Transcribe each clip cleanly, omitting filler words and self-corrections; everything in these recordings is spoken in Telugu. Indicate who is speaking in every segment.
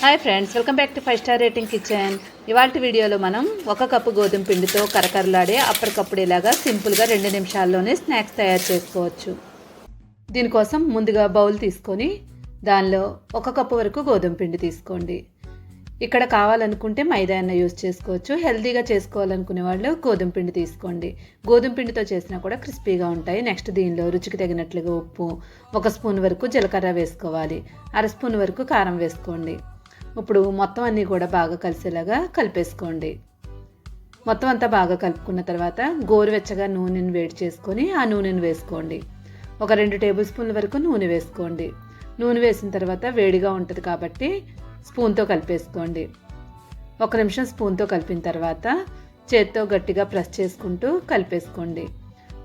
Speaker 1: Hi friends, welcome back to 5 star rating kitchen. ఇవాళ వీడియోలో మనం 1 కప్పు గోధుమ పిండితో కరకరలాడే అప్పటికప్పుడు ఇలాగా సింపుల్గా 2 నిమిషాల్లోనే స్నాక్స్ తయారు చేసుకోవచ్చు. దీనికోసం ముందుగా బౌల్ తీసుకొని దానిలో 1 కప్పు వరకు గోధుమ పిండి తీసుకోండి. ఇక్కడ కావాలనుకుంటే మైదా అన్న యూజ్ చేసుకోవచ్చు. హెల్తీగా చేసుకోవాలనుకునే వాళ్ళు గోధుమ పిండి తీసుకోండి. గోధుమ పిండితో చేసినా కూడా క్రిస్పీగా ఉంటాయి. నెక్స్ట్ దీనిలో రుచికి తగినట్లుగా ఉప్పు, 1 స్పూన్ వరకు జీలకర్ర వేసుకోవాలి, 1/2 స్పూన్ వరకు కారం వేసుకోండి. ఇప్పుడు మొత్తం అన్నీ కూడా బాగా కలిసేలాగా కలిపేసుకోండి. మొత్తం అంతా బాగా కలుపుకున్న తర్వాత గోరువెచ్చగా నూనెని వేడి చేసుకొని ఆ నూనెను వేసుకోండి. 2 టేబుల్ స్పూన్ల వరకు నూనె వేసుకోండి. నూనె వేసిన తర్వాత వేడిగా ఉంటుంది కాబట్టి స్పూన్తో కలిపేసుకోండి. 1 నిమిషం స్పూన్తో కలిపిన తర్వాత చేత్తో గట్టిగా ప్రెస్ చేసుకుంటూ కలిపేసుకోండి.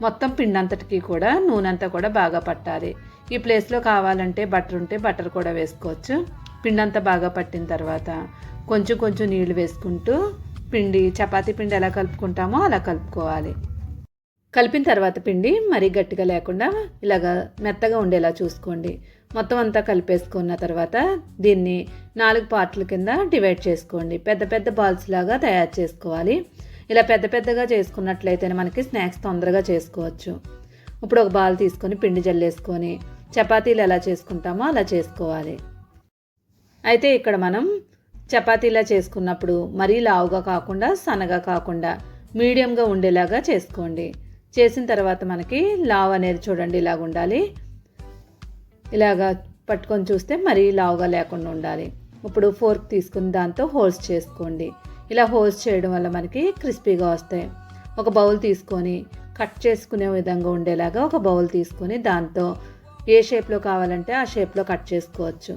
Speaker 1: మొత్తం పిండంతటికి కూడా నూనె అంతా కూడా బాగా పట్టాలి. ఈ ప్లేస్లో కావాలంటే బటర్ ఉంటే బటర్ కూడా వేసుకోవచ్చు. పిండి అంతా బాగా పట్టిన తర్వాత కొంచెం కొంచెం నీళ్లు వేసుకుంటూ చపాతీ పిండి ఎలా కలుపుకుంటామో అలా కలుపుకోవాలి. కలిపిన తర్వాత పిండి మరీ గట్టిగా లేకుండా ఇలాగా మెత్తగా ఉండేలా చూసుకోండి. మొత్తం అంతా కలిపేసుకున్న తర్వాత దీన్ని 4 పార్ట్ల కింద డివైడ్ చేసుకోండి. పెద్ద పెద్ద బాల్స్ లాగా తయారు చేసుకోవాలి. ఇలా పెద్ద పెద్దగా చేసుకున్నట్లయితే మనకి స్నాక్స్ తొందరగా చేసుకోవచ్చు. ఇప్పుడు ఒక బాల్ తీసుకొని పిండి జల్లేసుకొని చపాతీలు ఎలా చేసుకుంటామో అలా చేసుకోవాలి. అయితే ఇక్కడ మనం చపాతీలా చేసుకున్నప్పుడు మరీ లావుగా కాకుండా సన్నగా కాకుండా మీడియంగా ఉండేలాగా చేసుకోండి. చేసిన తర్వాత మనకి లావు అనేది చూడండి ఇలాగ ఉండాలి. ఇలాగా పట్టుకొని చూస్తే మరీ లావుగా లేకుండా ఉండాలి. ఇప్పుడు ఫోర్క్ తీసుకుని దాంతో హోల్స్ చేసుకోండి. ఇలా హోల్స్ చేయడం వల్ల మనకి క్రిస్పీగా వస్తాయి. ఒక బౌల్ తీసుకొని కట్ చేసుకునే విధంగా ఉండేలాగా ఒక బౌల్ తీసుకొని దాంతో ఏ షేప్లో కావాలంటే ఆ షేప్లో కట్ చేసుకోవచ్చు.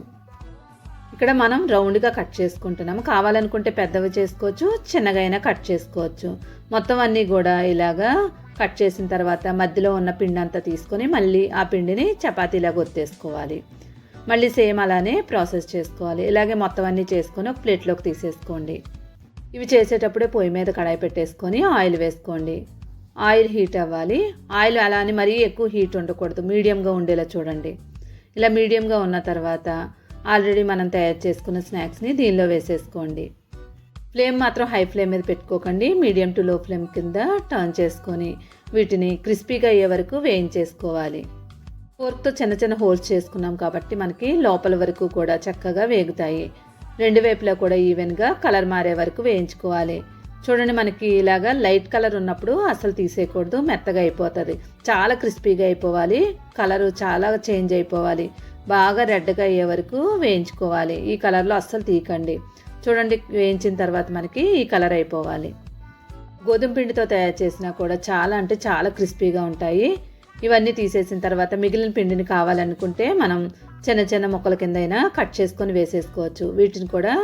Speaker 1: ఇక్కడ మనం రౌండ్గా కట్ చేసుకుంటున్నాము. కావాలనుకుంటే పెద్దవి చేసుకోవచ్చు, చిన్నగా అయినా కట్ చేసుకోవచ్చు. మొత్తం అన్నీ కూడా ఇలాగా కట్ చేసిన తర్వాత మధ్యలో ఉన్న పిండి అంతా తీసుకొని మళ్ళీ ఆ పిండిని చపాతీలాగా ఒత్తేసుకోవాలి. మళ్ళీ సేమ్ అలానే ప్రాసెస్ చేసుకోవాలి. ఇలాగే మొత్తం అన్నీ చేసుకొని ఒక ప్లేట్లోకి తీసేసుకోండి. ఇవి చేసేటప్పుడే పొయ్యి మీద కడాయి పెట్టేసుకొని ఆయిల్ వేసుకోండి. ఆయిల్ హీట్ అవ్వాలి. ఆయిల్ అలా అని మరీ ఎక్కువ హీట్ ఉండకూడదు, మీడియంగా ఉండేలా చూడండి. ఇలా మీడియంగా ఉన్న తర్వాత ఆల్రెడీ మనం తయారు చేసుకున్న స్నాక్స్ని దీనిలో వేసేసుకోండి. ఫ్లేమ్ మాత్రం హై ఫ్లేమ్ మీద పెట్టుకోకండి. మీడియం టు లో ఫ్లేమ్ కింద టర్న్ చేసుకొని వీటిని క్రిస్పీగా అయ్యే వరకు వేయించేసుకోవాలి. ఫోర్క్తో చిన్న చిన్న హోల్స్ చేసుకున్నాం కాబట్టి మనకి లోపల వరకు కూడా చక్కగా వేగుతాయి. 2 వైపులా కూడా ఈవెన్గా కలర్ మారే వరకు వేయించుకోవాలి. చూడండి, మనకి ఇలాగా లైట్ కలర్ ఉన్నప్పుడు అసలు తీసేయకూడదు, మెత్తగా అయిపోతుంది. చాలా క్రిస్పీగా అయిపోవాలి, కలరు చాలా చేంజ్ అయిపోవాలి. బాగా రెడ్గా అయ్యే వరకు వేయించుకోవాలి. ఈ కలర్లో అస్సలు తీయకండి. చూడండి, వేయించిన తర్వాత మనకి ఈ కలర్ అయిపోవాలి. గోధుమ పిండితో తయారు చేసినా కూడా చాలా అంటే చాలా క్రిస్పీగా ఉంటాయి. ఇవన్నీ తీసేసిన తర్వాత మిగిలిన పిండిని కావాలనుకుంటే మనం చిన్న చిన్న ముక్కల కింద అయినా కట్ చేసుకొని వేసేసుకోవచ్చు. వీటిని కూడా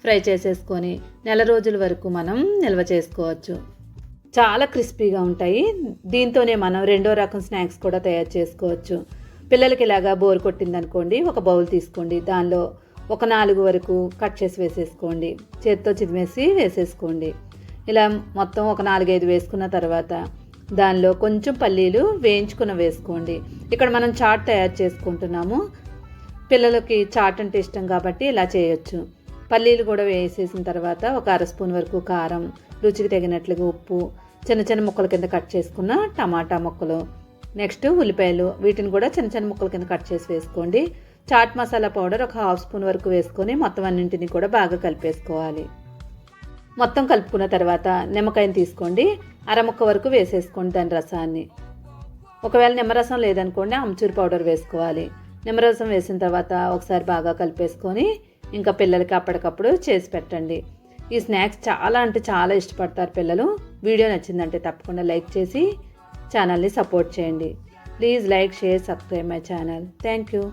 Speaker 1: ఫ్రై చేసేసుకొని నెల రోజుల వరకు మనం నిల్వ చేసుకోవచ్చు. చాలా క్రిస్పీగా ఉంటాయి. దీంతోనే మనం 2వ రకం స్నాక్స్ కూడా తయారు చేసుకోవచ్చు. పిల్లలకి ఇలాగా బోర్ కొట్టిందనుకోండి, ఒక బౌల్ తీసుకోండి. దానిలో ఒక 4 వరకు కట్ చేసి వేసేసుకోండి. చేత్తో చిదిమేసి వేసేసుకోండి. ఇలా మొత్తం ఒక 4-5 వేసుకున్న తర్వాత దానిలో కొంచెం పల్లీలు వేయించుకుని వేసుకోండి. ఇక్కడ మనం చాట్ తయారు చేసుకుంటున్నాము. పిల్లలకి చాట్ అంటే ఇష్టం కాబట్టి ఇలా చేయొచ్చు. పల్లీలు కూడా వేసేసిన తర్వాత ఒక 1/2 స్పూన్ వరకు కారం, రుచికి తగినట్లుగా ఉప్పు, చిన్న చిన్న ముక్కల కింద కట్ చేసుకున్న టమాటా ముక్కలు, నెక్స్ట్ ఉల్లిపాయలు, వీటిని కూడా చిన్న చిన్న ముక్కల కింద కట్ చేసి వేసుకోండి. చాట్ మసాలా పౌడర్ ఒక 1/2 స్పూన్ వరకు వేసుకొని మొత్తం అన్నింటినీ కూడా బాగా కలిపేసుకోవాలి. మొత్తం కలుపుకున్న తర్వాత నిమ్మకాయని తీసుకోండి, అరముక్క వరకు వేసేసుకోండి దాని రసాన్ని. ఒకవేళ నిమ్మరసం లేదనుకోండి ఆమ్చూర్ పౌడర్ వేసుకోవాలి. నిమ్మరసం వేసిన తర్వాత ఒకసారి బాగా కలిపేసుకొని ఇంకా పిల్లలకి అప్పటికప్పుడు చేసి పెట్టండి. ఈ స్నాక్స్ చాలా అంటే చాలా ఇష్టపడతారు పిల్లలు. వీడియో నచ్చిందంటే తప్పకుండా లైక్ చేసి ఛానల్ని సపోర్ట్ చేయండి. Please like, share, subscribe my channel. Thank you.